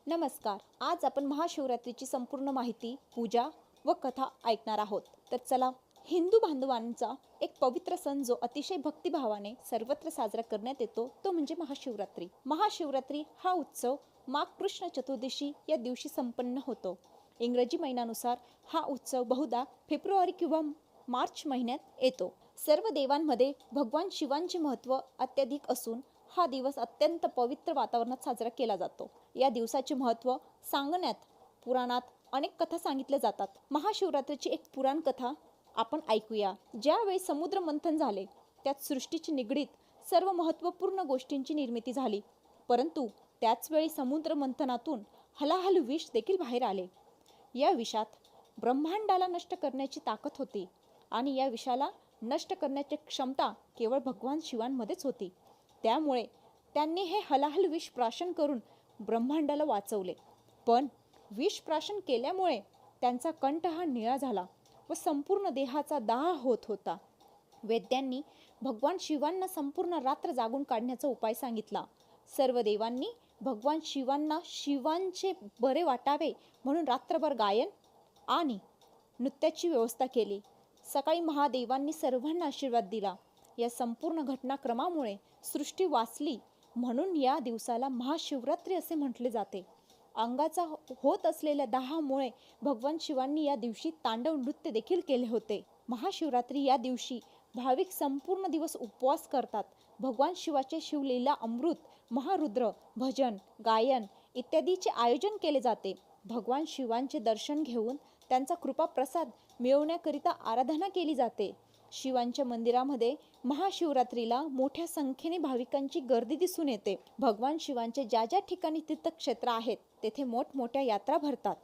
नमस्कार. आज आपण महाशिवरात्रीची संपूर्ण माहिती, पूजा व कथा ऐकणार आहोत. तर चला, हिंदू बांधवांचा एक पवित्र सण जो अतिशय भक्तिभावाने सर्वत्र साजरा करण्यात येतो तो म्हणजे महाशिवरात्री. महाशिवरात्री हा उत्सव माघ कृष्ण चतुर्दशी या दिवशी संपन्न होतो. इंग्रजी महिन्यानुसार हा उत्सव बहुधा फेब्रुवारी किंवा मार्च महिन्यात येतो. सर्व देवांमध्ये भगवान शिवांचे महत्त्व अत्याधिक असून हा दिवस अत्यंत पवित्र वातावरणात साजरा केला जातो. या दिवसाचे महत्त्व सांगण्यात पुराणात अनेक कथा सांगितल्या जातात. महाशिवरात्रीची एक पुराण कथा आपण ऐकूया. ज्यावेळी समुद्र मंथन झाले त्यात सृष्टीची निगडीत सर्व महत्त्वपूर्ण गोष्टींची निर्मिती झाली, परंतु त्याच वेळी समुद्र मंथनातून हलाहल विष देखील बाहेर आले. या विषात ब्रह्मांडाला नष्ट करण्याची ताकद होती आणि या विषाला नष्ट करण्याची क्षमता केवळ भगवान शिवांमध्येच होती. त्यामुळे त्यांनी हे हलाहल विष प्राशन करून ब्रह्मांडाला वाचवले. पण विष प्राशन केल्यामुळे त्यांचा कंठ हा निळा झाला व संपूर्ण देहाचा दाह होत होता. वैद्यांनी भगवान शिवांना संपूर्ण रात्र जागून काढण्याचा उपाय सांगितला. सर्व देवांनी भगवान शिवांना शिवांचे बरे वाटावे म्हणून रात्रभर गायन आणि नृत्याची व्यवस्था केली. सकाळी महादेवांनी सर्वांना आशीर्वाद दिला. या संपूर्ण घटनाक्रमामुळे सृष्टी वाचली म्हणून या दिवसाला महाशिवरात्री असे म्हटले जाते. अंगाचा होत असलेल्या दाहामुळे भगवान शिवांनी या दिवशी तांडव नृत्य देखील केले होते. महाशिवरात्री या दिवशी भाविक संपूर्ण दिवस उपवास करतात. भगवान शिवाचे शिवलीला अमृत, महारुद्र, भजन, गायन इत्यादीचे आयोजन केले जाते. भगवान शिवांचे दर्शन घेऊन त्यांचा कृपा प्रसाद मिळवण्याकरिता आराधना केली जाते. शिवांच्या मंदिरामध्ये महाशिवरात्रीला मोठ्या संख्येने भाविकांची गर्दी दिसून येते. भगवान शिवांचे ज्या ज्या ठिकाणी तीर्थक्षेत्र आहेत तेथे मोठमोठ्या यात्रा भरतात.